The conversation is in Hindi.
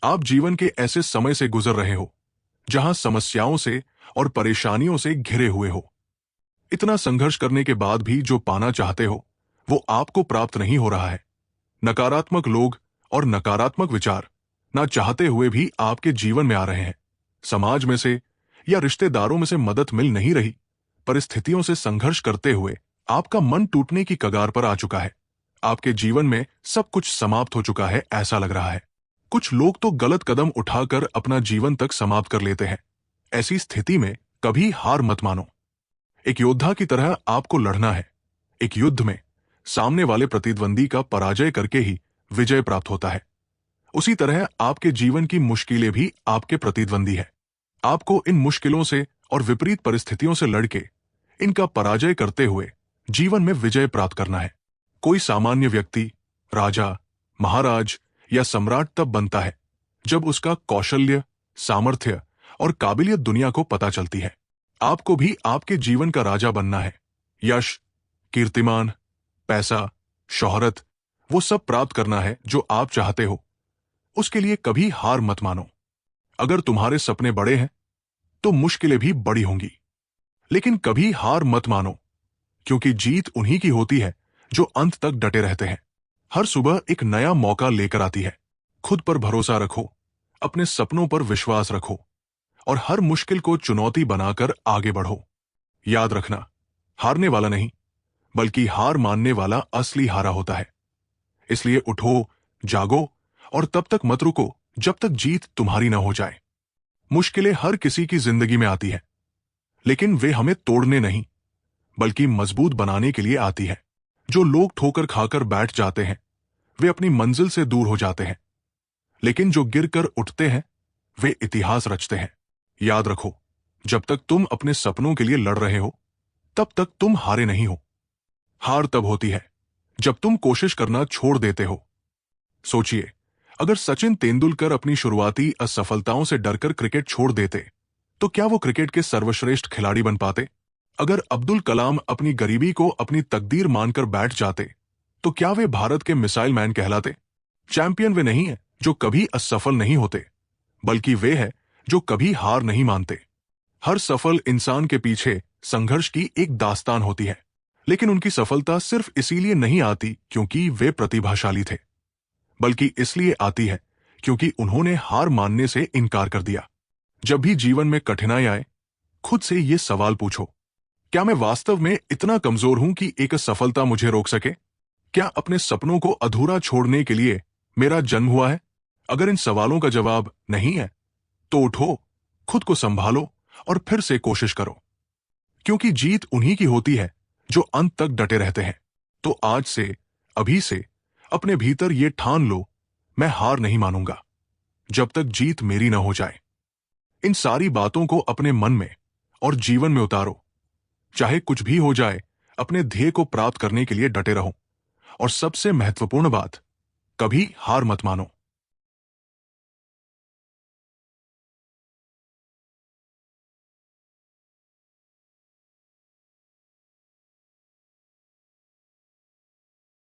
आप जीवन के ऐसे समय से गुजर रहे हो जहां समस्याओं से और परेशानियों से घिरे हुए हो। इतना संघर्ष करने के बाद भी जो पाना चाहते हो वो आपको प्राप्त नहीं हो रहा है। नकारात्मक लोग और नकारात्मक विचार ना चाहते हुए भी आपके जीवन में आ रहे हैं। समाज में से या रिश्तेदारों में से मदद मिल नहीं रही। परिस्थितियों से संघर्ष करते हुए आपका मन टूटने की कगार पर आ चुका है। आपके जीवन में सब कुछ समाप्त हो चुका है ऐसा लग रहा है। कुछ लोग तो गलत कदम उठाकर अपना जीवन तक समाप्त कर लेते हैं। ऐसी स्थिति में कभी हार मत मानो। एक योद्धा की तरह आपको लड़ना है। एक युद्ध में सामने वाले प्रतिद्वंदी का पराजय करके ही विजय प्राप्त होता है। उसी तरह आपके जीवन की मुश्किलें भी आपके प्रतिद्वंदी है। आपको इन मुश्किलों से और विपरीत परिस्थितियों से लड़के इनका पराजय करते हुए जीवन में विजय प्राप्त करना है। कोई सामान्य व्यक्ति राजा, महाराज या सम्राट तब बनता है जब उसका कौशल्य, सामर्थ्य और काबिलियत दुनिया को पता चलती है। आपको भी आपके जीवन का राजा बनना है। यश, कीर्तिमान, पैसा, शोहरत वो सब प्राप्त करना है जो आप चाहते हो। उसके लिए कभी हार मत मानो। अगर तुम्हारे सपने बड़े हैं तो मुश्किलें भी बड़ी होंगी, लेकिन कभी हार मत मानो, क्योंकि जीत उन्हीं की होती है जो अंत तक डटे रहते हैं। हर सुबह एक नया मौका लेकर आती है। खुद पर भरोसा रखो, अपने सपनों पर विश्वास रखो और हर मुश्किल को चुनौती बनाकर आगे बढ़ो। याद रखना, हारने वाला नहीं बल्कि हार मानने वाला असली हारा होता है। इसलिए उठो, जागो और तब तक मत रुको जब तक जीत तुम्हारी ना हो जाए। मुश्किलें हर किसी की जिंदगी में आती है, लेकिन वे हमें तोड़ने नहीं बल्कि मजबूत बनाने के लिए आती है। जो लोग ठोकर खाकर बैठ जाते हैं वे अपनी मंजिल से दूर हो जाते हैं, लेकिन जो गिरकर उठते हैं वे इतिहास रचते हैं। याद रखो, जब तक तुम अपने सपनों के लिए लड़ रहे हो तब तक तुम हारे नहीं हो। हार तब होती है जब तुम कोशिश करना छोड़ देते हो। सोचिए, अगर सचिन तेंदुलकर अपनी शुरुआती असफलताओं से डरकर क्रिकेट छोड़ देते तो क्या वो क्रिकेट के सर्वश्रेष्ठ खिलाड़ी बन पाते? अगर अब्दुल कलाम अपनी गरीबी को अपनी तकदीर मानकर बैठ जाते तो क्या वे भारत के मिसाइल मैन कहलाते? चैंपियन वे नहीं है जो कभी असफल नहीं होते, बल्कि वे हैं जो कभी हार नहीं मानते। हर सफल इंसान के पीछे संघर्ष की एक दास्तान होती है, लेकिन उनकी सफलता सिर्फ इसीलिए नहीं आती क्योंकि वे प्रतिभाशाली थे, बल्कि इसलिए आती है क्योंकि उन्होंने हार मानने से इनकार कर दिया। जब भी जीवन में कठिनाई आए, खुद से ये सवाल पूछो, क्या मैं वास्तव में इतना कमजोर हूं कि एक सफलता मुझे रोक सके? क्या अपने सपनों को अधूरा छोड़ने के लिए मेरा जन्म हुआ है? अगर इन सवालों का जवाब नहीं है तो उठो, खुद को संभालो और फिर से कोशिश करो, क्योंकि जीत उन्हीं की होती है जो अंत तक डटे रहते हैं। तो आज से, अभी से अपने भीतर ये ठान लो, मैं हार नहीं मानूंगा जब तक जीत मेरी ना हो जाए। इन सारी बातों को अपने मन में और जीवन में उतारो। चाहे कुछ भी हो जाए, अपने ध्येय को प्राप्त करने के लिए डटे रहो। और सबसे महत्वपूर्ण बात, कभी हार मत मानो।